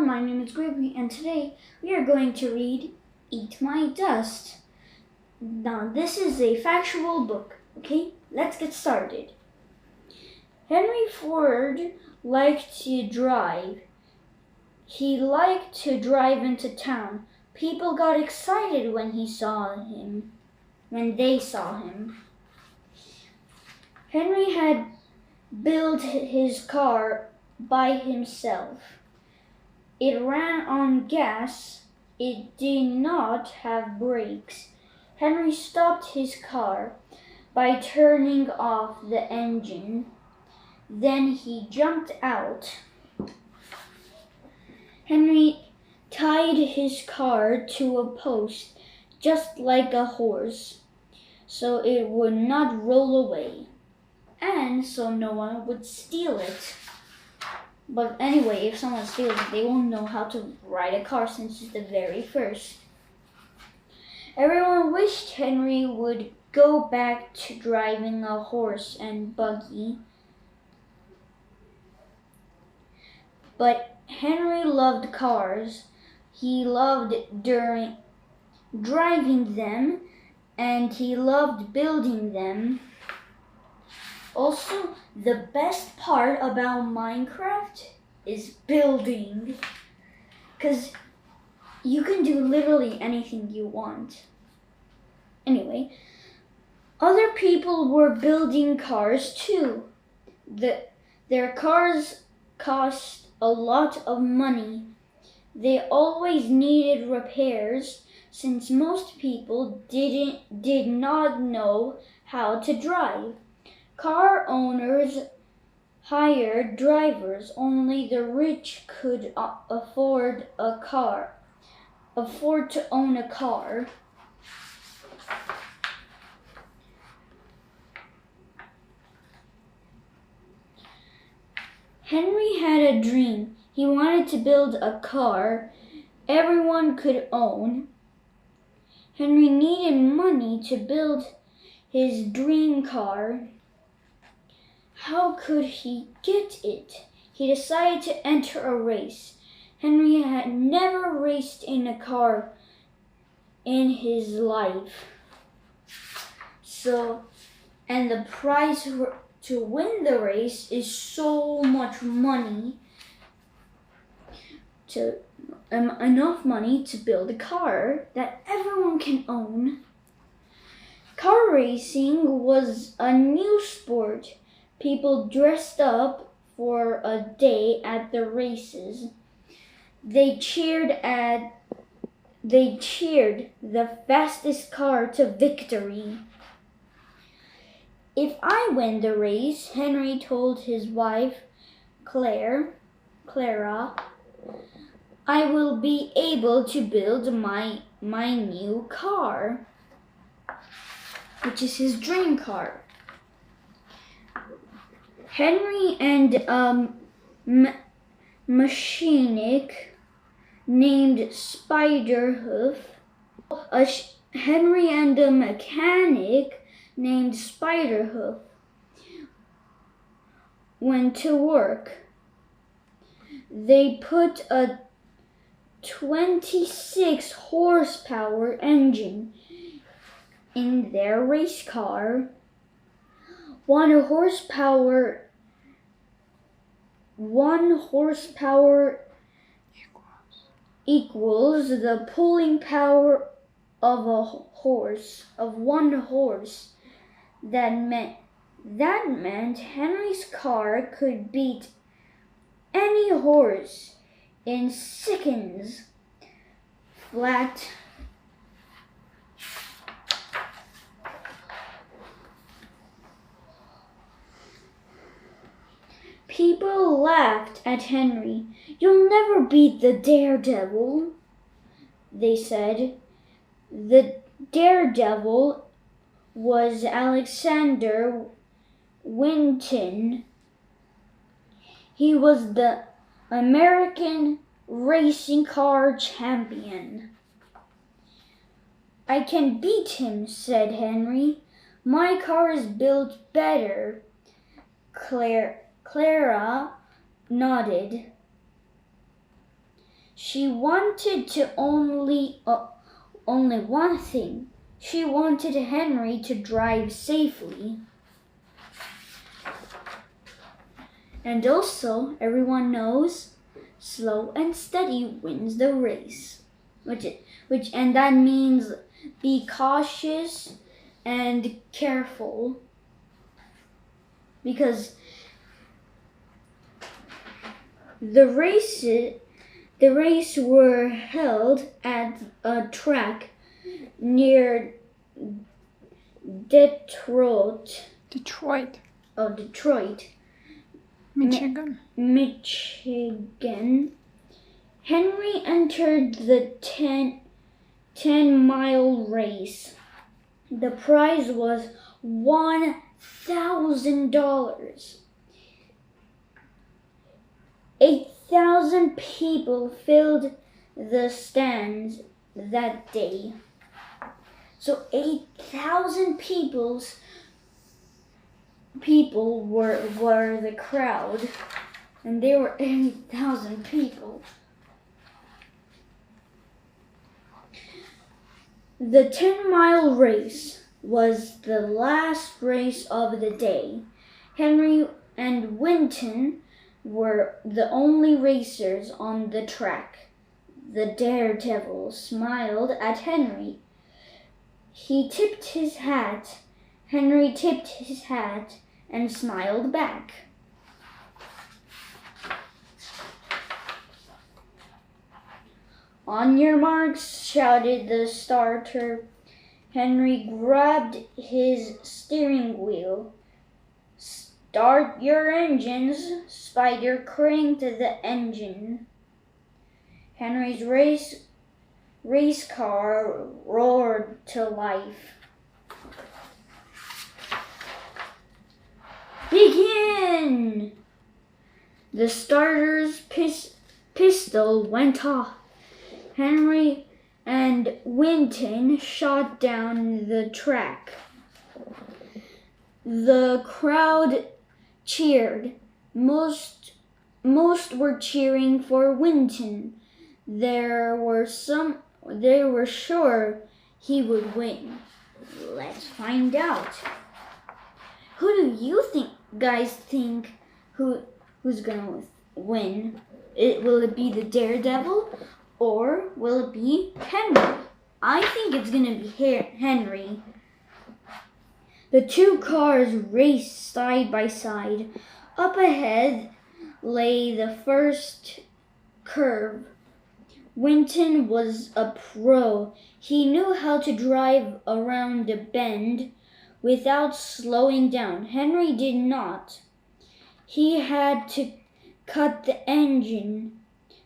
my name is Gregory, and today we are going to read Eat My Dust. Now, this is a factual book, okay? Let's get started. Henry Ford liked to drive. He liked to drive into town. People got excited when they saw him. Henry had built his car by himself. It ran on gas. It did not have brakes. Henry stopped his car by turning off the engine. Then he jumped out. Henry tied his car to a post just like a horse, so it would not roll away, and so no one would steal it. But anyway, if someone steals it, they won't know how to ride a car since it's the very first. Everyone wished Henry would go back to driving a horse and buggy. But Henry loved cars. He loved driving them, and he loved building them. Also, the best part about Minecraft is building, because you can do literally anything you want. Anyway, other people were building cars too. Their cars cost a lot of money. They always needed repairs since most people did not know how to drive. Car owners hired drivers. Only the rich could afford to own a car. Henry had a dream. He wanted to build a car everyone could own. Henry needed money to build his dream car. How could he get it? He decided to enter a race. Henry had never raced in a car in his life. And the prize to win the race is so much money, enough money to build a car that everyone can own. Car racing was a new sport. People dressed up for a day at the races. They cheered the fastest car to victory. If I win the race, Henry told his wife, Clara, I will be able to build my new car, which is his dream car. Henry and a mechanic named Spiderhoof went to work. They put a 26 horsepower engine in their race car. One horsepower equals the pulling power of one horse. That meant Henry's car could beat any horse in seconds flat. People laughed at Henry. You'll never beat the daredevil, they said. The daredevil was Alexander Winton. He was the American racing car champion. I can beat him, said Henry. My car is built better. Clara nodded. She wanted to only one thing. She wanted Henry to drive safely. And also, everyone knows, slow and steady wins the race. And that means be cautious and careful. Because the race were held at a track near Detroit. Michigan. Henry entered the 10-mile race. The prize was $1,000. 8,000 people filled the stands that day. So 8,000 people were the crowd, and there were 8,000 people. The 10-mile race was the last race of the day. Henry and Winton were the only racers on the track. The daredevil smiled at Henry. He tipped his hat. Henry tipped his hat and smiled back. On your marks, shouted the starter. Henry grabbed his steering wheel. Start your engines. Spider cranked the engine. Henry's race car roared to life. Begin! The starter's pistol went off. Henry and Winton shot down the track. The crowd cheered. Most were cheering for Winton. They were sure he would win. Let's find out. Who do you guys think who's gonna win? Will it be the daredevil or will it be Henry? I think it's gonna be Henry. The two cars raced side by side. Up ahead lay the first curve. Winton was a pro. He knew how to drive around a bend without slowing down. Henry did not. He had to cut the engine.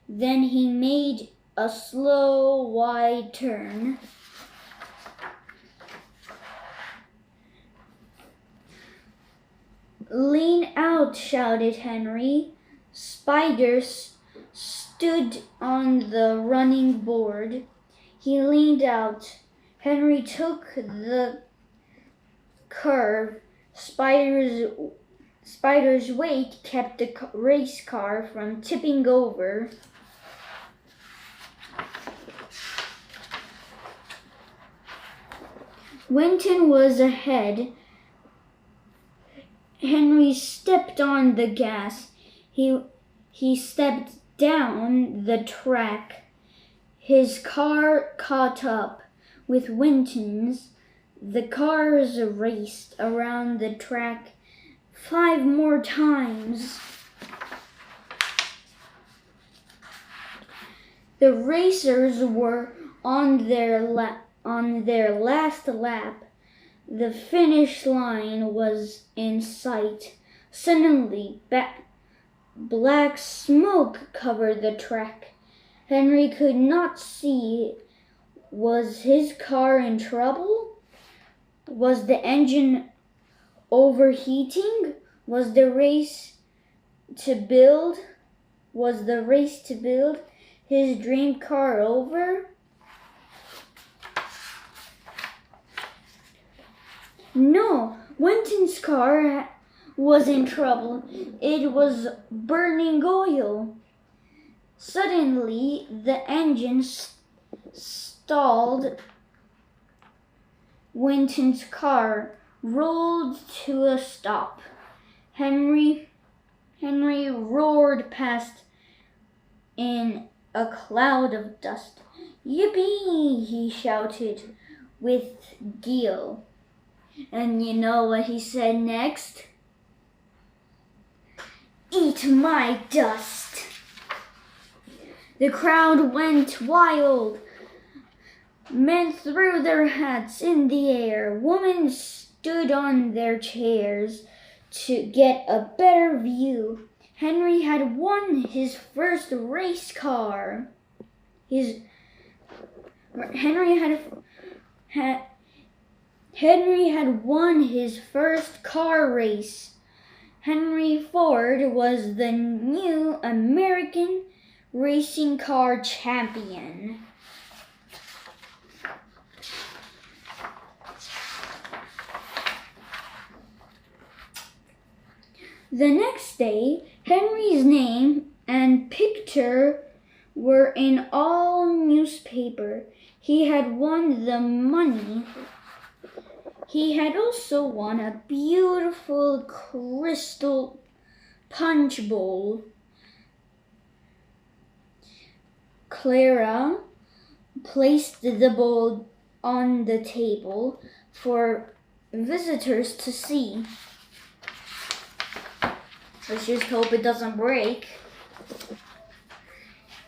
Then he made a slow, wide turn. Lean out, shouted Henry. Spiders stood on the running board. He leaned out. Henry took the curve. Spider's weight kept the race car from tipping over. Winton was ahead. Henry stepped on the gas. He stepped down the track. His car caught up with Winton's. The cars raced around the track 5 more times. The racers were on their last lap. The finish line was in sight. Suddenly, black smoke covered the track. Henry could not see. Was his car in trouble? Was the engine overheating? Was the race to build his dream car over? No, Winton's car was in trouble. It was burning oil. Suddenly, the engine stalled. Winton's car rolled to a stop. Henry roared past in a cloud of dust. "Yippee!" he shouted with glee. And you know what he said next? "Eat my dust!" The crowd went wild. Men threw their hats in the air. Women stood on their chairs to get a better view. Henry had won his first race car. Henry had won his first car race. Henry Ford was the new American racing car champion. The next day, Henry's name and picture were in all newspapers. He had won the money. He had also won a beautiful crystal punch bowl. Clara placed the bowl on the table for visitors to see. Let's just hope it doesn't break.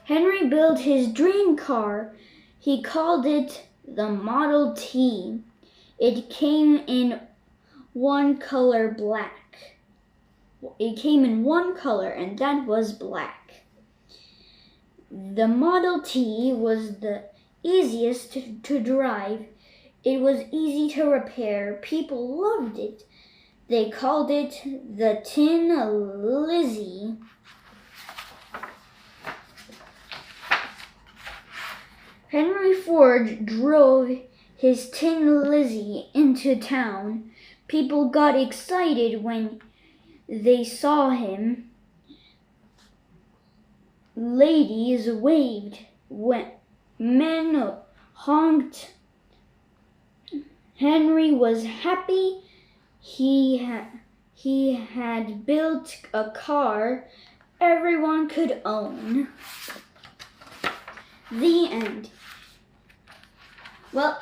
Henry built his dream car. He called it the Model T. It came in one color, black. It came in one color, and that was black. The Model T was the easiest to drive. It was easy to repair. People loved it. They called it the Tin Lizzie. Henry Ford drove his Tin Lizzie into town. People got excited when they saw him. Ladies waved. Men honked. Henry was happy. He had built a car everyone could own. The end. Well,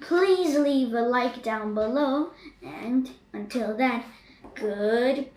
please leave a like down below, and until then, goodbye.